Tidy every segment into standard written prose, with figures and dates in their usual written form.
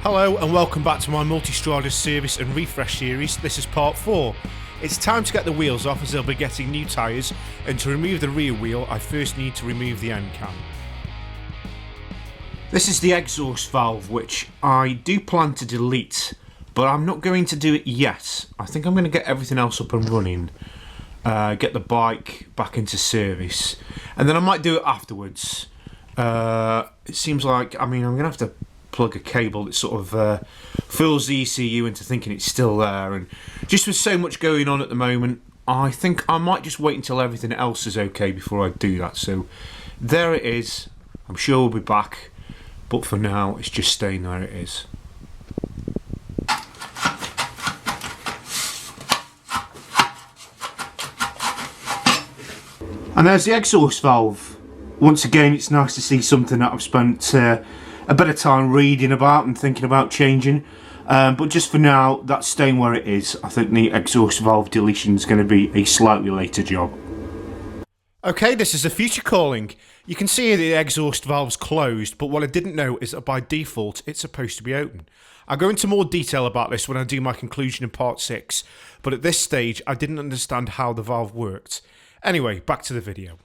Hello and welcome back to my Multistrada service and refresh series. This is part 4. It's time to get the wheels off as I'll be getting new tyres, and to remove the rear wheel I first need to remove the end cam. This is the exhaust valve, which I do plan to delete, but I'm not going to do it yet. I think I'm going to get everything else up and running, get the bike back into service, and then I might do it afterwards. It seems like, I'm going to have to plug a cable that sort of fills the ECU into thinking it's still there, and just with so much going on at the moment, I think I might just wait until everything else is okay before I do that. So there it is. I'm sure we'll be back, but for now it's just staying where it is. And there's the exhaust valve. Once again, it's nice to see something that I've spent a bit of time reading about and thinking about changing, but just for now that's staying where it is. I think the exhaust valve deletion is going to be a slightly later job. Okay, this is a future calling. You can see the exhaust valve's closed, but what I didn't know is that by default it's supposed to be open. I'll go into more detail about this when I do my conclusion in part 6, but at this stage I didn't understand how the valve worked. Anyway, back to the video.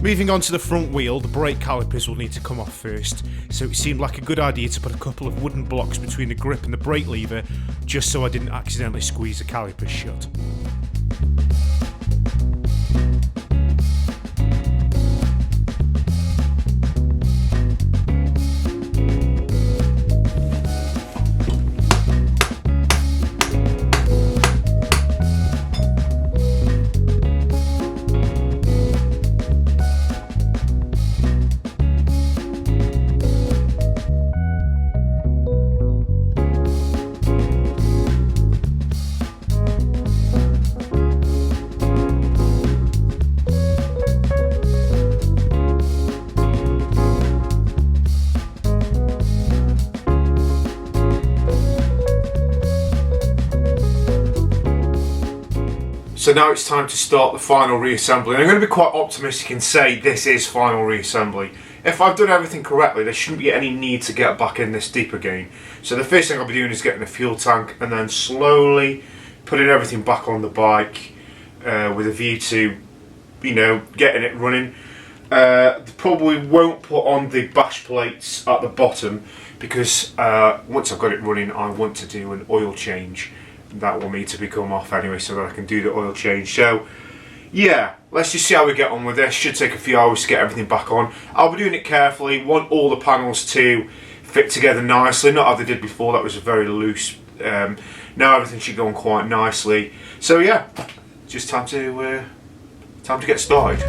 Moving on to the front wheel, the brake calipers will need to come off first, so it seemed like a good idea to put a couple of wooden blocks between the grip and the brake lever, just so I didn't accidentally squeeze the calipers shut. So now it's time to start the final reassembly. And I'm going to be quite optimistic and say this is final reassembly. If I've done everything correctly, there shouldn't be any need to get back in this deep again. So the first thing I'll be doing is getting a fuel tank and then slowly putting everything back on the bike with a view to, getting it running. Probably won't put on the bash plates at the bottom because once I've got it running I want to do an oil change. That will need to be come off anyway so that I can do the oil change. So yeah, let's just see how we get on with this. Should take a few hours to get everything back on. I'll be doing it carefully, want all the panels to fit together nicely, not how they did before, that was very loose. Now everything should go on quite nicely. So yeah, just time to get started.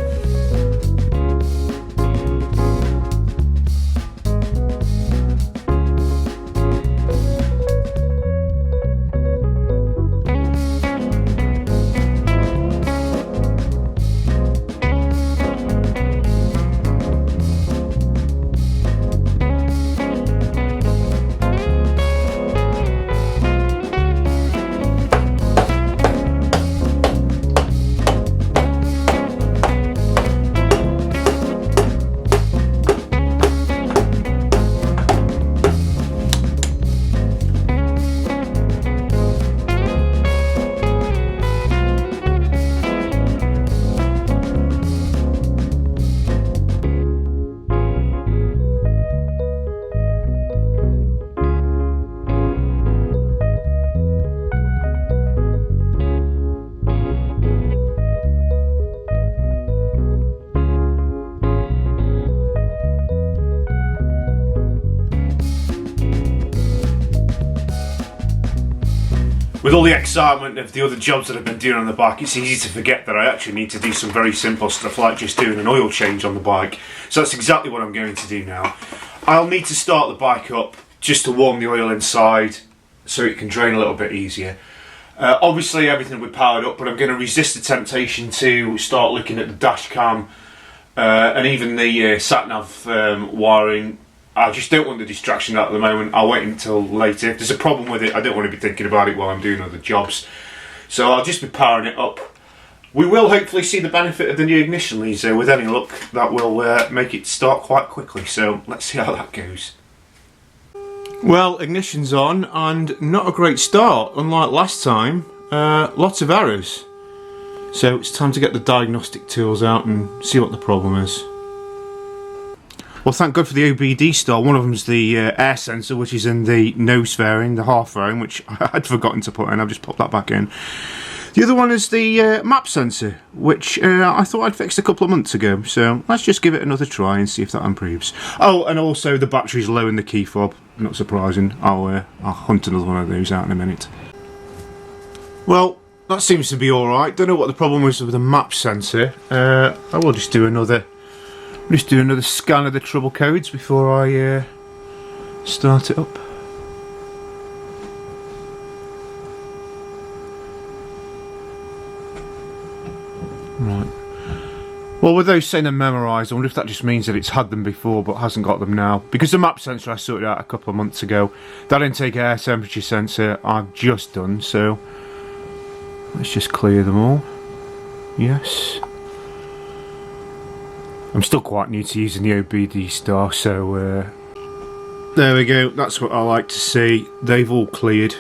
With all the excitement of the other jobs that I've been doing on the bike, it's easy to forget that I actually need to do some very simple stuff like just doing an oil change on the bike. So that's exactly what I'm going to do now. I'll need to start the bike up just to warm the oil inside so it can drain a little bit easier. Obviously everything will be powered up, but I'm going to resist the temptation to start looking at the dash cam and even the sat-nav wiring. I just don't want the distraction at the moment. I'll wait until later. If there's a problem with it, I don't want to be thinking about it while I'm doing other jobs. So I'll just be powering it up. We will hopefully see the benefit of the new ignition leads. With any luck, that will make it start quite quickly. So let's see how that goes. Well, ignition's on and not a great start. Unlike last time, lots of errors. So it's time to get the diagnostic tools out and see what the problem is. Well, thank God for the OBD star. One of them's the air sensor, which is in the nose fairing, the half fairing, which I had forgotten to put in. I've just popped that back in. The other one is the map sensor, which I thought I'd fixed a couple of months ago. So let's just give it another try and see if that improves. Oh, and also the battery's low in the key fob. Not surprising. I'll hunt another one of those out in a minute. Well, that seems to be alright. Don't know what the problem was with the map sensor. I will just do another scan of the trouble codes before I start it up. Right. Well, with those saying they're memorised, I wonder if that just means that it's had them before but hasn't got them now. Because the map sensor I sorted out a couple of months ago. That intake air temperature sensor I've just done, so let's just clear them all. Yes. I'm still quite new to using the OBD star, so there we go. That's what I like to see. They've all cleared.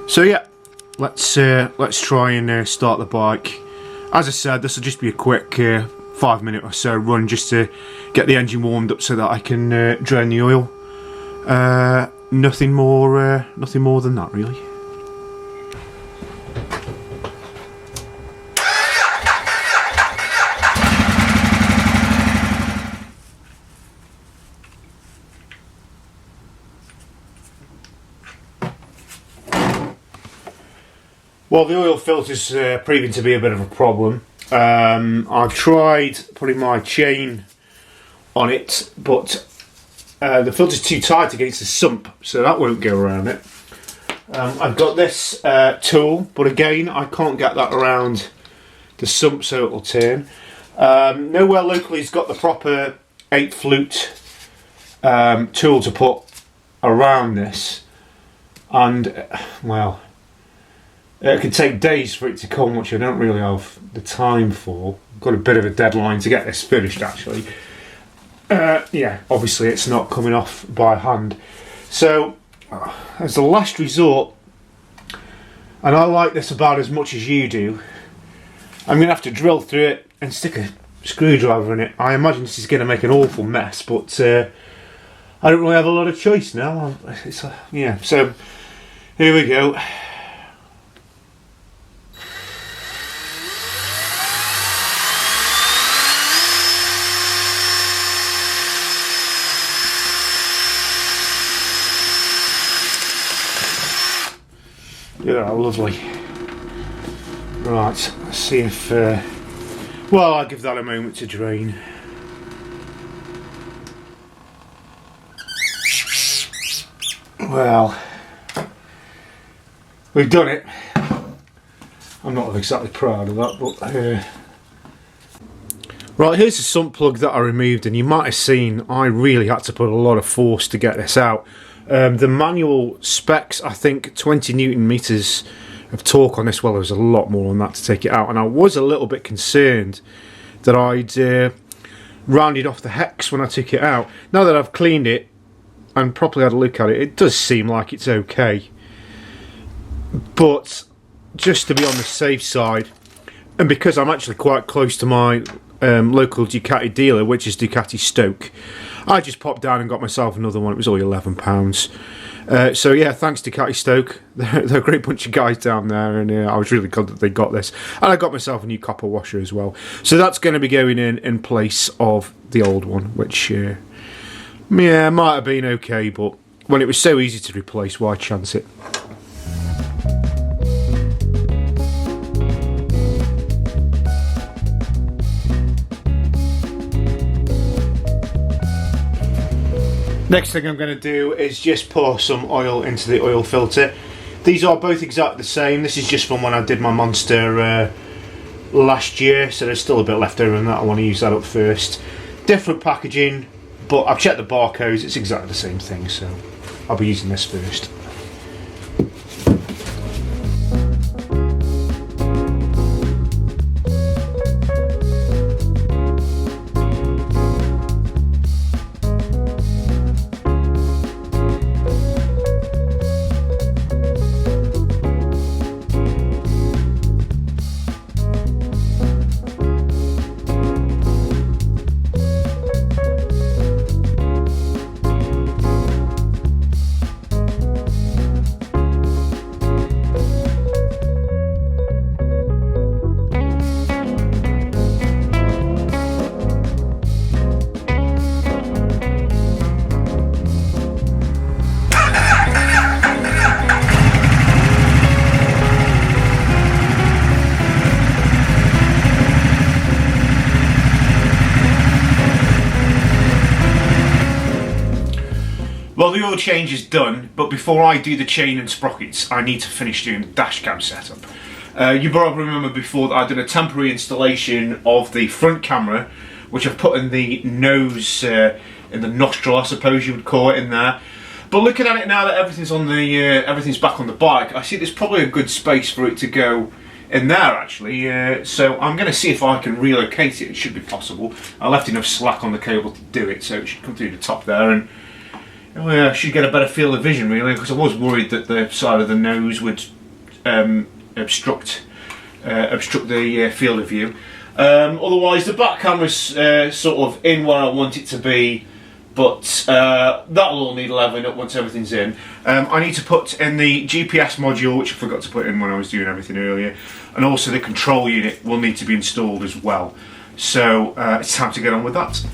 So yeah, let's try and start the bike. As I said, this will just be a quick 5 minute or so run just to get the engine warmed up so that I can drain the oil. Nothing more than that, really. Well, the oil filter's proving to be a bit of a problem. I've tried putting my chain on it, but the filter's too tight against the sump, so that won't go around it. I've got this tool, but again, I can't get that around the sump so it'll turn. Nowhere locally has got the proper 8 flute tool to put around this, and well, it could take days for it to come, which I don't really have the time for. I've got a bit of a deadline to get this finished, actually. Yeah, obviously it's not coming off by hand. So, as a last resort, and I like this about as much as you do, I'm going to have to drill through it and stick a screwdriver in it. I imagine this is going to make an awful mess, but I don't really have a lot of choice now. Yeah, so here we go. Yeah, lovely. Right, let's see if... well, I'll give that a moment to drain. Well, we've done it. I'm not exactly proud of that, but... Right, here's the sump plug that I removed, and you might have seen I really had to put a lot of force to get this out. The manual specs, I think 20 Newton meters of torque on this. Well, there's a lot more on that to take it out, and I was a little bit concerned that I'd rounded off the hex when I took it out. Now that I've cleaned it and properly had a look at it, it does seem like it's okay, but just to be on the safe side, and because I'm actually quite close to my local Ducati dealer, which is Ducati Stoke, I just popped down and got myself another one. It was only £11. So yeah, thanks Ducati Stoke. They're a great bunch of guys down there, and I was really glad that they got this. And I got myself a new copper washer as well. So that's going to be going in place of the old one, which yeah, might have been okay, but when it was so easy to replace, why chance it? Next thing I'm going to do is just pour some oil into the oil filter. These are both exactly the same. This is just from when I did my Monster last year, so there's still a bit left over in that. I want to use that up first. Different packaging, but I've checked the barcodes, it's exactly the same thing, so I'll be using this first. Well, the oil change is done, but before I do the chain and sprockets, I need to finish doing the dashcam setup. You probably remember before that I did a temporary installation of the front camera, which I've put in the nose, in the nostril, I suppose you would call it, in there. But looking at it now that everything's on the, everything's back on the bike, I see there's probably a good space for it to go in there actually. So I'm going to see if I can relocate it. It should be possible. I left enough slack on the cable to do it, so it should come through the top there, and I should get a better field of vision really, because I was worried that the side of the nose would obstruct the field of view. Otherwise the back camera's sort of in where I want it to be, but that'll all need leveling up once everything's in. I need to put in the GPS module, which I forgot to put in when I was doing everything earlier, and also the control unit will need to be installed as well. So it's time to get on with that.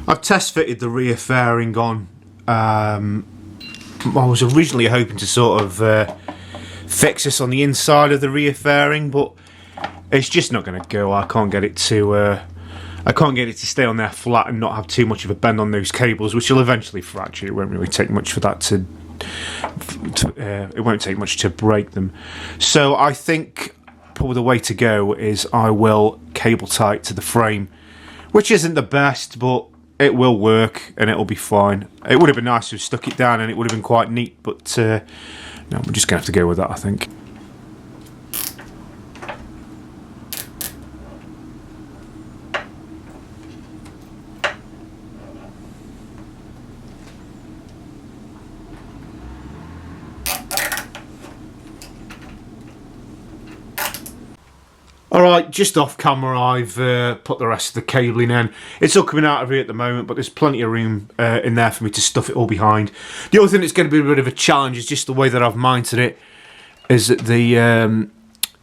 I've test fitted the rear fairing on. I was originally hoping to sort of fix this on the inside of the rear fairing, but it's just not going to go. I can't get it to stay on there flat and not have too much of a bend on those cables, which will eventually fracture. It won't really take much for that to it won't take much to break them. So I think probably the way to go is I will cable tie it to the frame, which isn't the best, but it will work and it'll be fine. It would have been nice to have stuck it down and it would have been quite neat, but no, we're just going to have to go with that, I think. Alright, just off camera I've put the rest of the cabling in. It's all coming out of here at the moment, but there's plenty of room in there for me to stuff it all behind. The other thing that's going to be a bit of a challenge is just the way that I've mounted it, is that the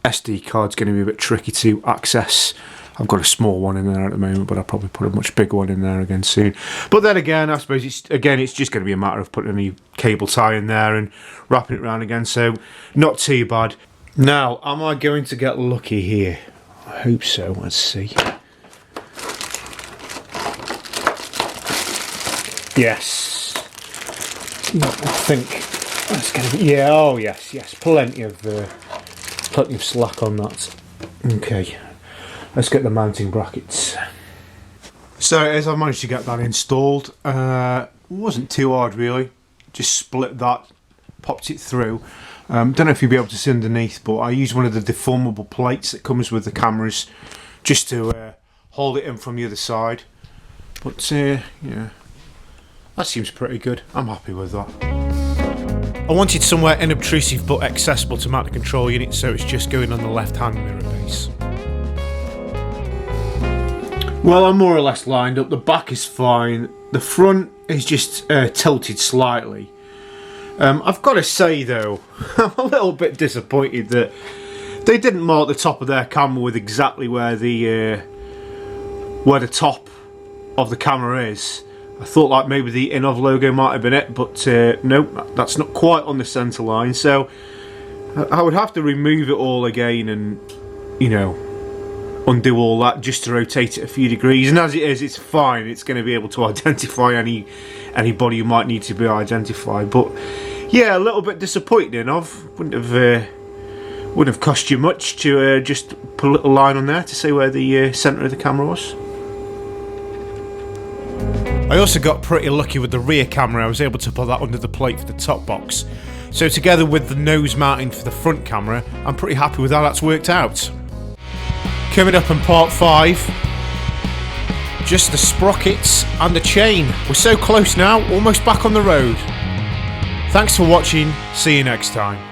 SD card's going to be a bit tricky to access. I've got a small one in there at the moment, but I'll probably put a much bigger one in there again soon. But then again, I suppose it's just going to be a matter of putting a new cable tie in there and wrapping it around again, so not too bad. Now, am I going to get lucky here? I hope so. Let's see. Yes. I think that's going to be... Yeah, oh yes, yes. Plenty of slack on that. Okay. Let's get the mounting brackets. So as I've managed to get that installed, it wasn't too hard really. Just split that, popped it through. Don't know if you'll be able to see underneath, but I use one of the deformable plates that comes with the cameras just to hold it in from the other side. But yeah, that seems pretty good. I'm happy with that. I wanted somewhere unobtrusive but accessible to mount the control unit, so it's just going on the left-hand mirror base. Well, I'm more or less lined up. The back is fine. The front is just tilted slightly. I've got to say though, I'm a little bit disappointed that they didn't mark the top of their camera with exactly where the top of the camera is. I thought like maybe the Innovv logo might have been it, but no, that's not quite on the centre line. So I would have to remove it all again and, you know, undo all that just to rotate it a few degrees, and as it is, it's fine. It's going to be able to identify anybody who might need to be identified. But yeah, a little bit disappointing. Wouldn't have cost you much to just put a little line on there to say where the centre of the camera was. I also got pretty lucky with the rear camera. I was able to put that under the plate for the top box. So together with the nose mounting for the front camera, I'm pretty happy with how that's worked out. Coming up in part 5, just the sprockets and the chain. We're so close now, almost back on the road. Thanks for watching, see you next time.